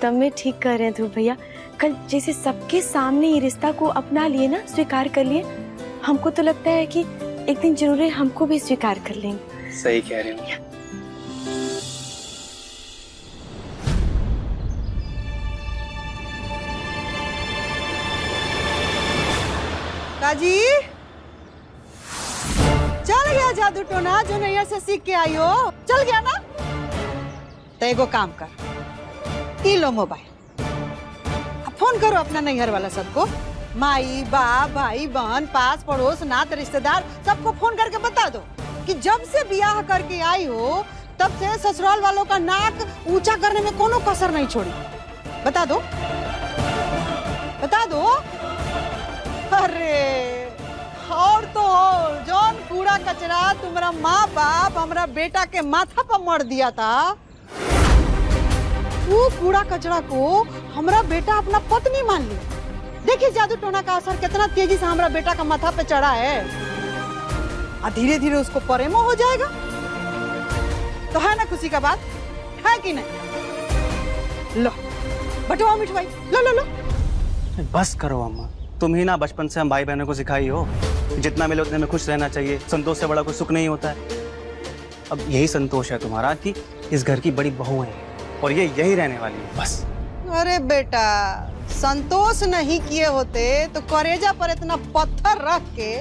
एकदम में ठीक कह रहे हैं ध्रुव भैया। कल जैसे सबके सामने ये रिश्ता को अपना लिए ना, स्वीकार कर लिए, हमको तो लगता है कि एक दिन जरूर हमको भी स्वीकार कर लेंगे। सही कह रही हूँ। काजी, चल गया जादू टोना जो नैया से सीख के आई हो? चल गया ना? तो एगो काम कर, ई लो मोबाइल, अब फोन करो अपना नैहर वाला सबको, माई बाप भाई बहन पास पड़ोस नात रिश्तेदार सबको फोन करके बता दो कि जब से ब्याह करके आई हो तब से ससुराल वालों का नाक ऊंचा करने में कोनो कसर नहीं छोड़ी। बता दो, बता दो। अरे और तो और जौन कूड़ा कचरा तुम्हारा माँ बाप हमारा बेटा के माथा पर मर दिया था, वो कूड़ा कचरा को हमारा बेटा अपना पत्नी मान लिया। देखिए जादू टोना का असर कितना तेजी से हमारा बेटा का माथा पे चढ़ा है, और धीरे धीरे उसको परेमो हो जाएगा। तो है ना खुशी का बात, है कि नहीं? लो बटुआ मिठवाई, लो लो लो। बस करो अम्मा, तुम ही ना बचपन से हम भाई बहनों को सिखाई हो जितना मिले उतने में खुश रहना चाहिए, संतोष से बड़ा कोई सुख नहीं होता है। अब यही संतोष है तुम्हारा कि इस घर की बड़ी बहू है और ये यही रहने वाली है, बस। अरे बेटा, संतोष नहीं किए होते तो करेजा पर इतना पत्थर रख के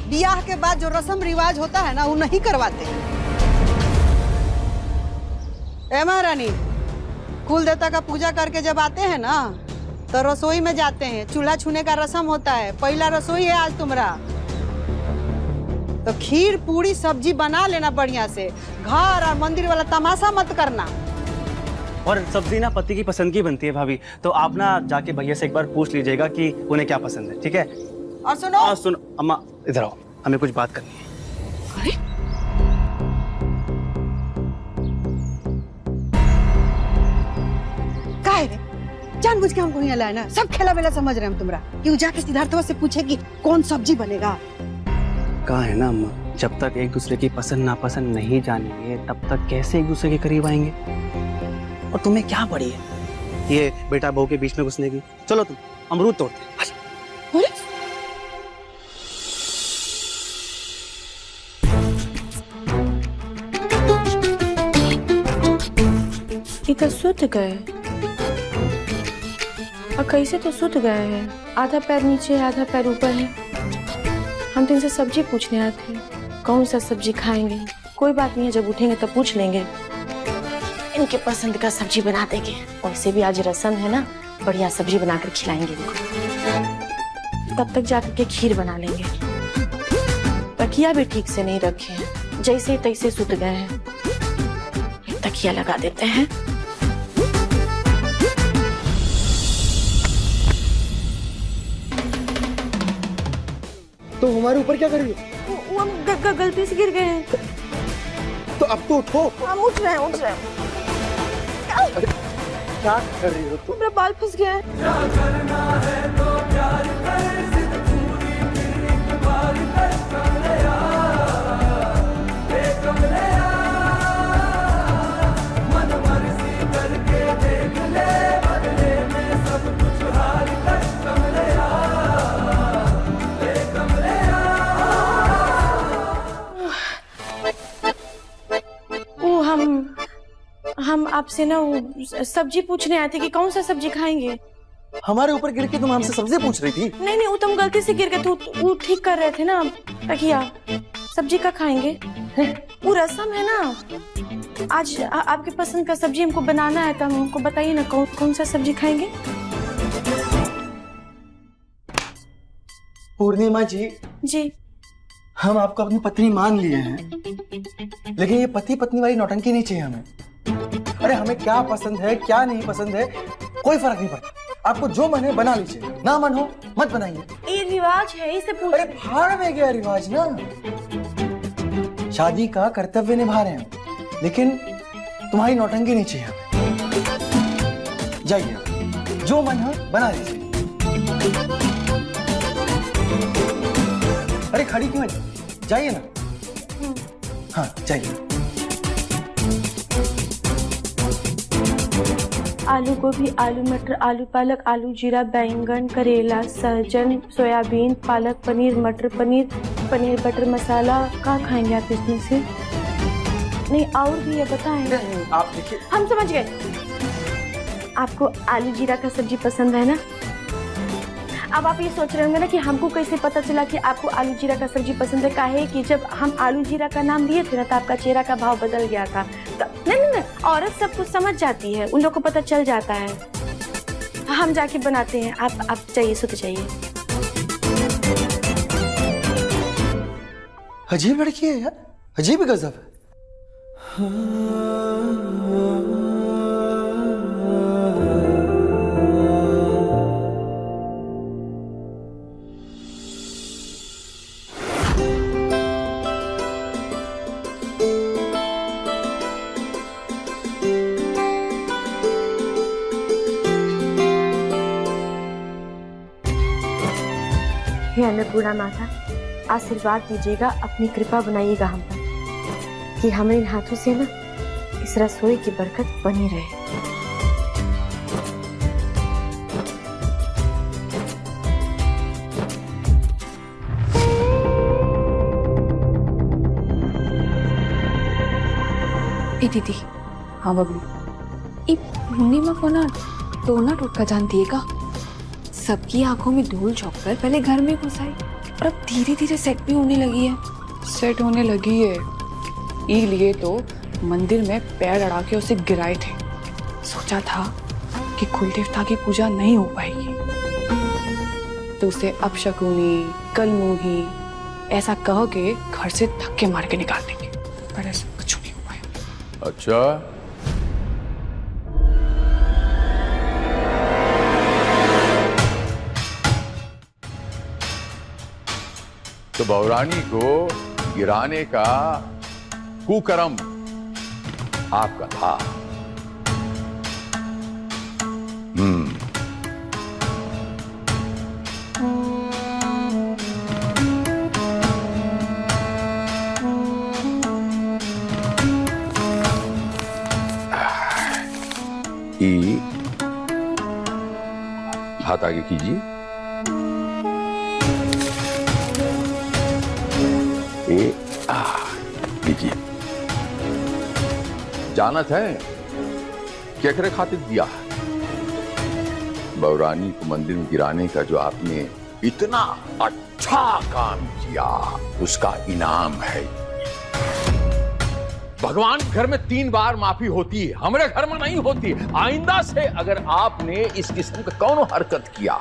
ब्याह के बाद जो रस्म रिवाज होता है ना वो नहीं करवाते। ए महारानी, कुल देवता का पूजा करके जब आते हैं ना तो रसोई में जाते हैं, चूल्हा छूने का रस्म होता है, पहला रसोई है आज तुम्हारा। तो खीर पूरी सब्जी बना लेना बढ़िया से, घर और मंदिर वाला तमाशा मत करना। और सब्जी ना पति की पसंद की बनती है भाभी, तो आप ना जाके भैया से एक बार पूछ लीजिएगा कि उन्हें क्या पसंद है, ठीक है? और सुनो, सुनो अम्मा, इधर आओ, हमें कुछ बात करनी है। अरे काहे रे? जानबूझ के हमको यहाँ लाया ना, सब खेला बेला समझ रहे हैं हम तुम्हारा कि जाके सिद्धार्थवा से पूछे कि कौन सब्जी बनेगा। कहा है ना अम्मा, जब तक एक दूसरे की पसंद नापसंद नहीं जानेंगे तब तक कैसे एक दूसरे के करीब आएंगे। और तुम्हें क्या पड़ी है ये बेटा बहू के बीच में घुसने की? चलो तुम अमरूद तोड़ते हैं। ये तो सुत गए, और कैसे तो सुत गए हैं, आधा पैर नीचे आधा पैर ऊपर है। हम तो इनसे सब्जी पूछने आए थे, कौन सा सब्जी खाएंगे। कोई बात नहीं है, जब उठेंगे तब पूछ लेंगे, इनके पसंद का सब्जी बना देंगे। वैसे भी आज रस्म है ना, बढ़िया सब्जी बनाकर खिलाएंगे इनको। तब तक जाकर के खीर बना लेंगे। तकिया भी ठीक से नहीं रखे हैं, जैसे तैसे सुत गए हैं। तकिया लगा देते हैं। तो हमारे ऊपर क्या कर रही हो? वो हम गलती से गिर गए हैं। तो अब तो उठो। हम उठ रहे हैं, उठ रहे हैं। क्या कर रही हो तुम? मेरा बाल फंस गया है। हम आपसे ना सब्जी पूछने आए थे कि कौन सा सब्जी खाएंगे। हमारे ऊपर गिर के तुम हमसे सब्जी पूछ रही थी? नहीं, वो तुम गलती से गिर गए थे, वो ठीक कर रहे थे ना तकिया। सब्जी का खाएंगे, वो रस्म है ना। आज आपके पसंद का सब्जी हमको बनाना है, तो हमको बताइए ना कौन सा सब्जी खाएंगे। पूर्णिमा जी, हम आपको अपनी पत्नी मान लिए हैं, लेकिन ये पति पत्नी वाली नौटंकी नहीं चाहिए हमें। अरे हमें क्या पसंद है क्या नहीं पसंद है कोई फर्क नहीं पड़ता, आपको जो मन है बना लीजिए, ना मन हो मत बनाइए। ये रिवाज है, इसे पूछ। अरे भाड़ में गया रिवाज ना, शादी का कर्तव्य निभा रहे हैं, लेकिन तुम्हारी नौटंकी नहीं चाहिए हमें। जाइए, जो मन हो बना लीजिए। अरे खड़ी क्यों है, जाइए ना। हाँ जाइए। आलू गोभी, आलू मटर, आलू पालक, आलू जीरा, बैंगन, करेला, सहजन, सोयाबीन, पालक पनीर, मटर पनीर, पनीर बटर मसाला। क्या खाएंगे आप इसमें से? नहीं और भी है, बताएं। आप देखिए, हम समझ गए। आपको आलू जीरा का सब्जी पसंद है ना? अब आप ये सोच रहे होंगे ना कि हमको कैसे पता चला कि आपको आलू जीरा का सब्जी पसंद है। काहे कि जब हम आलू जीरा का नाम दिए थे ना तो आपका चेहरा का भाव बदल गया था। तो नहीं, औरत सब कुछ समझ जाती है, उन लोग को पता चल जाता है। हम जाके बनाते हैं, आप चाहिए सो तो चाहिए। अजीब लड़की है यार, अजीब ही गजब है। हे अन्नपूर्णा माता, आशीर्वाद दीजिएगा, अपनी कृपा बनाइएगा हम पर कि हमें इन हाथों से ना इस रसोई की बरकत बनी रहे। ए दीदी। हाँ बबली, ये पूर्णिमा को ना टोना टोटका जानती है का? सबकी आंखों में धूल झोंक कर पहले घर में घुस आई और अब धीरे धीरे सेट भी होने लगी है। सेट होने लगी है इसलिए तो मंदिर में पैर अड़ा के उसे गिराए थे। सोचा था कि कुलदेवता की पूजा नहीं हो पाएगी तो उसे अपशकुनी, कलमुही ऐसा कह के घर से धक्के मार के निकाल देंगे, पर ऐसा कुछ नहीं हो पाया। अच्छा, तो बहुरानी को गिराने का कुकर्म आपका था। हाथ आगे कीजिए। लीजिए। जानत है केकरे खातिर दिया? बहुरानी को मंदिर में गिराने का जो आपने इतना अच्छा काम किया उसका इनाम है। भगवान घर में 3 बार माफी होती है, हमारे घर में नहीं होती। आइंदा से अगर आपने इस किस्म का कौन हरकत किया,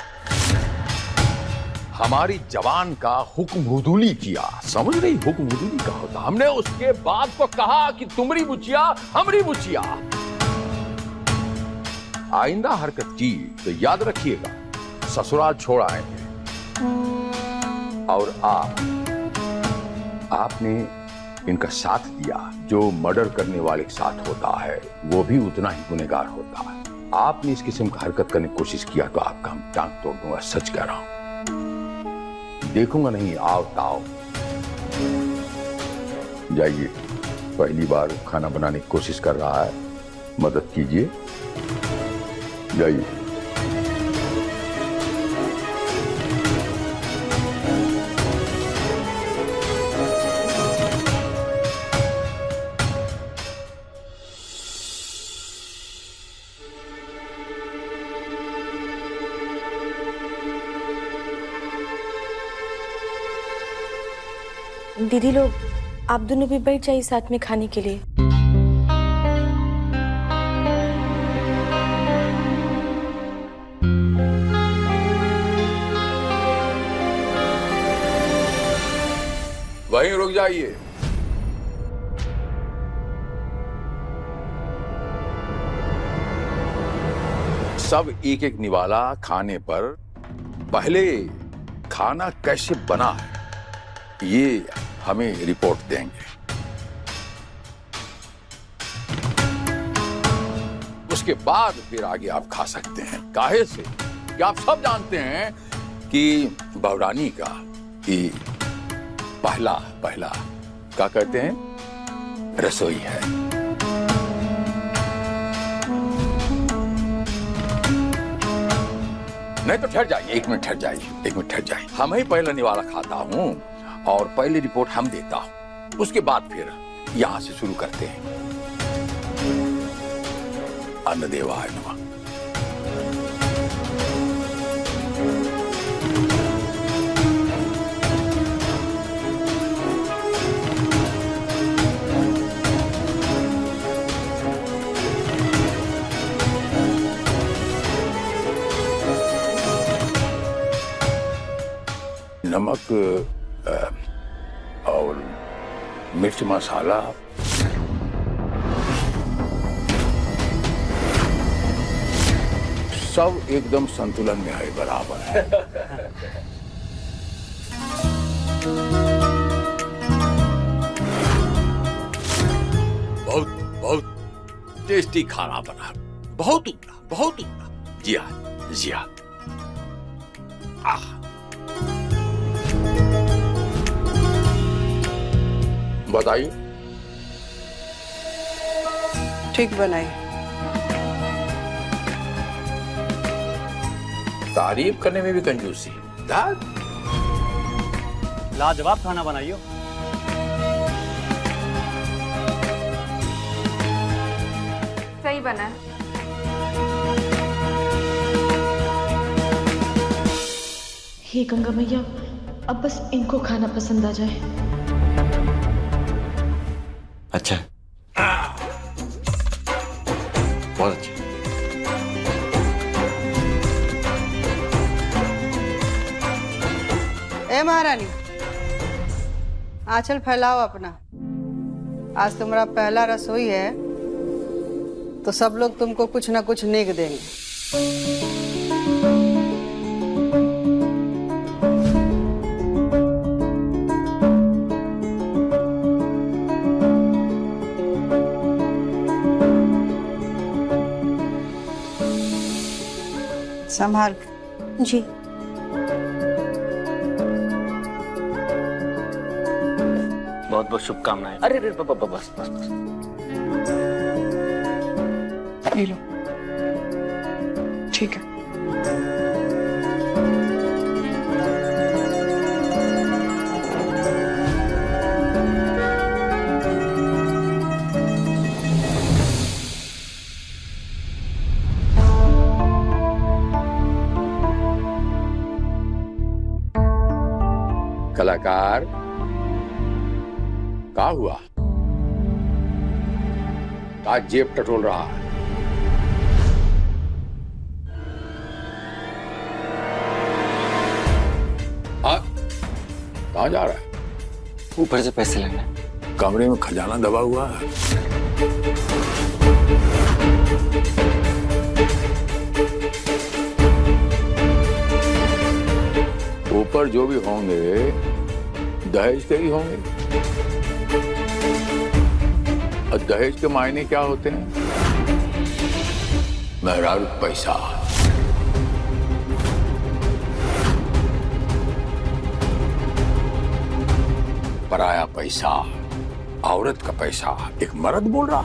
हमारी जवान का हुक्म हुदूली किया, समझ रही? हुक्म हुदूली का होता। हमने उसके बाद को कहा कि तुम्हारी बुचिया हमारी बुचिया। आइंदा हरकत की तो याद रखिएगा ससुराल छोड़ आएंगे। और आपने इनका साथ दिया, जो मर्डर करने वाले के साथ होता है वो भी उतना ही गुनहगार होता है। आपने इस किस्म का हरकत करने की कोशिश किया तो आपका हम टांग तोड़ दूंगा, सच कह रहा हूं। देखूंगा नहीं, आओ ताओ। जाइए, पहली बार खाना बनाने की कोशिश कर रहा है, मदद कीजिए। जाइए। दीदी लोग, आप दोनों भी बैठ जाइए साथ में खाने के लिए। वहीं रुक जाइए। सब एक एक निवाला खाने पर पहले खाना कैसे बना है ये हमें रिपोर्ट देंगे। उसके बाद फिर आगे आप खा सकते हैं। काहे से कि आप सब जानते हैं कि बहुरानी का कि पहला क्या कहते हैं, रसोई है। नहीं तो ठहर जाइए, 1 मिनट ठहर जाइए, 1 मिनट ठहर जाइए। हम ही पहले निवाला खाता हूँ और पहली रिपोर्ट हम देता हूँ, उसके बाद फिर यहाँ से शुरू करते हैं। अन्नदेवाय नमः। नमक और मिर्च मसाला सब एकदम संतुलन में है, बराबर है। बहुत बहुत टेस्टी खाना बना, बहुत उम्दा, बहुत उम्दा। जी हाँ, जी हाँ। आह, बताइए। ठीक बनाई। तारीफ करने में भी कंजूसी। लाजवाब खाना बनाइयो। सही बना है। हे गंगा मैया, अब बस इनको खाना पसंद आ जाए। अच्छा, बहुत अच्छा। ए महारानी, आंचल फैलाओ अपना। आज तुम्हारा पहला रसोई है तो सब लोग तुमको कुछ ना कुछ नेक देंगे। संभाल जी। बहुत बहुत शुभकामनाएं। अरे अरे बस बस बस बस। ये लो। ठीक है। कलाकार, क्या हुआ? आज जेब टटोल रहा है। कहाँ जा रहा है? ऊपर से पैसे लेने। कमरे में खजाना दबा हुआ है। ऊपर जो भी होंगे दहेज के ही होंगे। और दहेज के मायने क्या होते हैं? मेहरारू पैसा। पराया पैसा, औरत का पैसा, एक मर्द बोल रहा।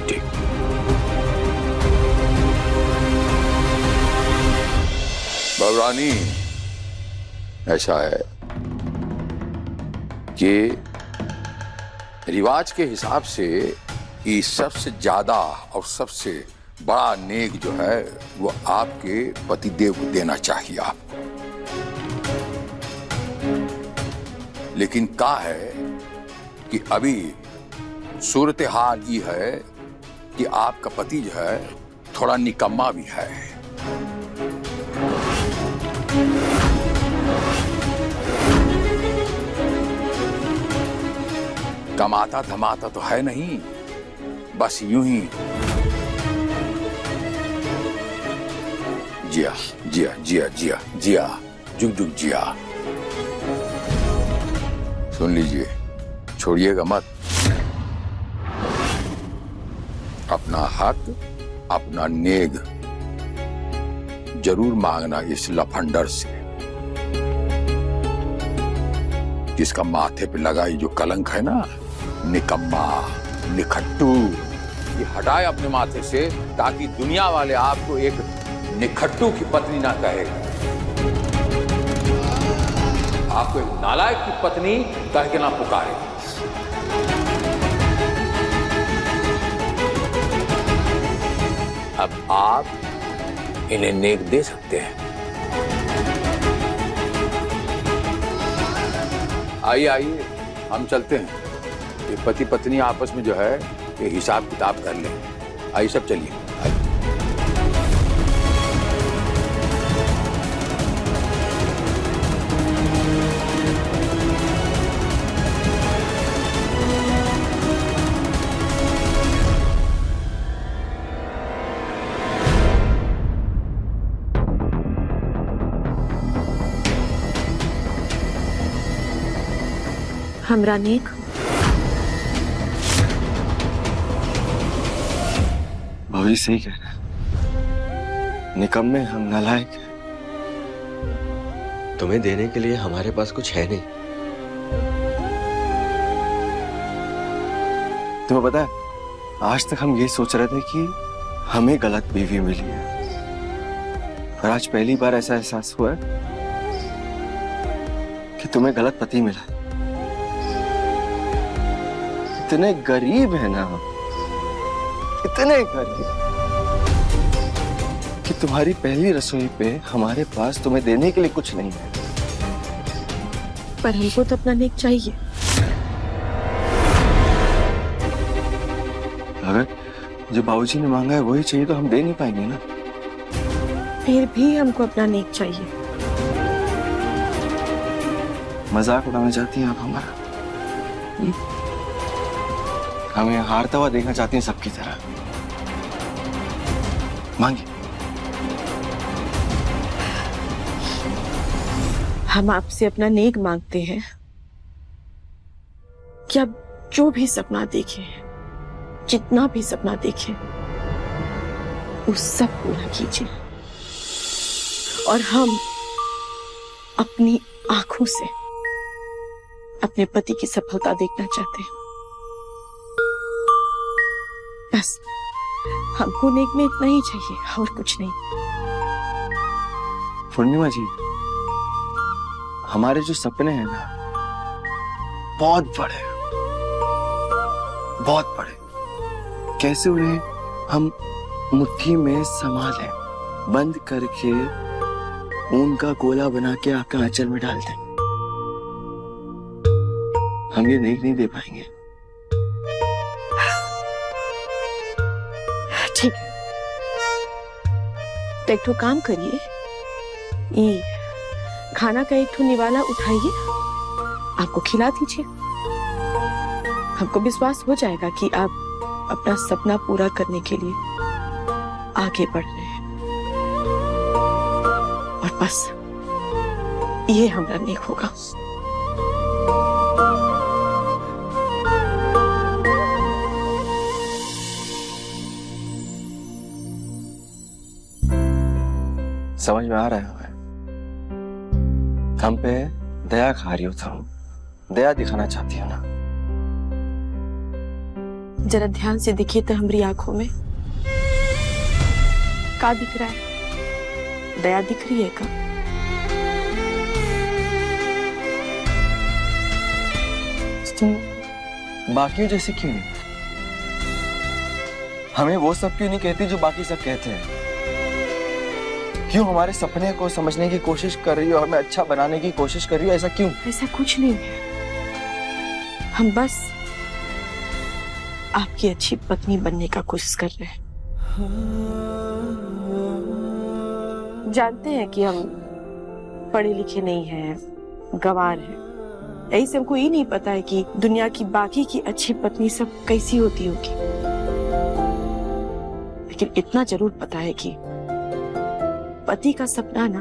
ठीक। बबरानी, ऐसा है कि रिवाज के हिसाब से ये सबसे ज्यादा और सबसे बड़ा नेक जो है वो आपके पतिदेव को देना चाहिए आपको। लेकिन क्या है कि अभी सूरत हाल ये है कि आपका पति जो है थोड़ा निकम्मा भी है। कमाता धमाता तो है नहीं, बस यूं ही जिया जिया जिया जिया जिया जुग जुग जिया। सुन लीजिए, छोड़िएगा मत। अपना हक, अपना नेग जरूर मांगना इस लफंडर से, जिसका माथे पे लगा ये जो कलंक है ना, निकम्मा, निखट्टू, ये हटाए अपने माथे से, ताकि दुनिया वाले आपको एक निखट्टू की पत्नी ना कहे, आपको एक नालायक की पत्नी कह के ना पुकारे। अब आप इन्हें नेक दे सकते हैं। आइए आइए, हम चलते हैं। ये पति पत्नी आपस में जो है ये हिसाब किताब कर लें। आइए सब चलिए। आइए। हमरा नेक भाभी सही कह रहे हैं, निकम्मे हम नालायक हैं। तुम्हें देने के लिए हमारे पास कुछ है नहीं। तुम्हें पता है, आज तक हम ये सोच रहे थे कि हमें गलत बीवी मिली है, और आज पहली बार ऐसा एहसास हुआ है कि तुम्हें गलत पति मिला है। इतने गरीब है ना, इतने गरीब कि तुम्हारी पहली रसोई पे हमारे पास तुम्हें देने के लिए कुछ नहीं है। पर हमको तो अपना नेक चाहिए। अगर जो बाबूजी ने मांगा है वही चाहिए तो हम दे नहीं पाएंगे ना। फिर भी हमको अपना नेक चाहिए। मजाक उड़ाना चाहती हैं आप हमारा? हमें हारता हुआ देखना चाहती हैं सबकी तरह। मांगिए। हम आपसे अपना नेक मांगते हैं कि आप जो भी सपना देखे, जितना भी सपना देखे, उस सब पूरा कीजिए। और हम अपनी आंखों से अपने पति की सफलता देखना चाहते हैं। बस हमको नेक में इतना ही चाहिए और कुछ नहीं। पूर्णिमा जी, हमारे जो सपने हैं ना, बहुत बड़े, बहुत बड़े। कैसे उन्हें हम मुट्ठी में संभालें, बंद करके ऊन का गोला बना के आपके आंचल में डाल दें। हम ये नेक नहीं दे पाएंगे। ठीक है, तो एक ठो काम करिए, ये खाना का एक ठो निवाला उठाइए, आपको खिला दीजिए। हमको विश्वास हो जाएगा कि आप अपना सपना पूरा करने के लिए आगे बढ़ रहे हैं। और बस ये हमारा नेक होगा। समझ में आ रहा है हमें, हम पे दया खा रही हो तुम, दया दिखाना चाहती हो ना। जरा ध्यान से देखिए तो हमारी आंखों में क्या दिख रहा है? दया दिख रही है क्या? तुम बाकी जैसे क्यों नहीं? हमें वो सब क्यों नहीं कहती जो बाकी सब कहते हैं? क्यों हमारे सपने को समझने की कोशिश कर रही हो, हमें अच्छा बनाने की कोशिश कर रही हो? ऐसा क्यों? ऐसा कुछ नहीं है, हम बस आपकी अच्छी पत्नी बनने का कोशिश कर रहे हैं। जानते हैं कि हम पढ़े लिखे नहीं हैं, गंवार हैं। यही से हमको ये नहीं पता है कि दुनिया की बाकी की अच्छी पत्नी सब कैसी होती होगी, लेकिन इतना जरूर पता है कि पति का सपना ना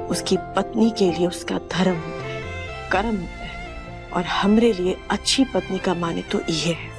उसकी पत्नी के लिए उसका धर्म होता है, कर्म होता है। और हमरे लिए अच्छी पत्नी का माने तो ये है।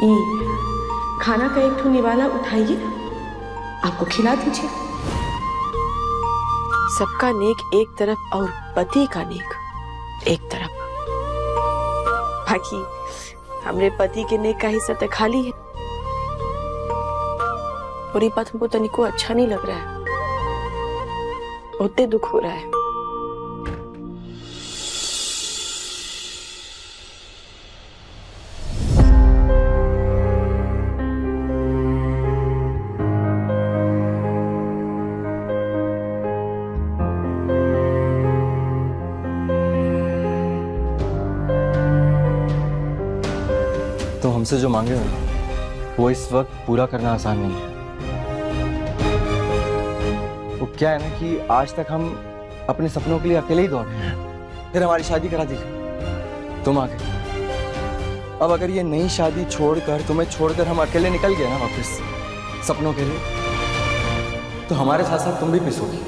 खाना का एक ठो निवाला उठाइए, आपको खिला दीजिए। सबका नेक एक तरफ और पति का नेक एक तरफ। बाकी हमरे पति के नेक का हिस्सा तो खाली है, और ये बात हमको तनिको अच्छा नहीं लग रहा है, बहुत दुख हो रहा है। तो हमसे जो मांगे हो वो इस वक्त पूरा करना आसान नहीं है। वो क्या है ना कि आज तक हम अपने सपनों के लिए अकेले ही दौड़े हैं, फिर हमारी शादी करा दी, तुम आ गए। अब अगर ये नई शादी छोड़कर तुम्हें छोड़कर हम अकेले निकल गए ना वापस सपनों के लिए, तो हमारे साथ साथ तुम भी पिसोगी।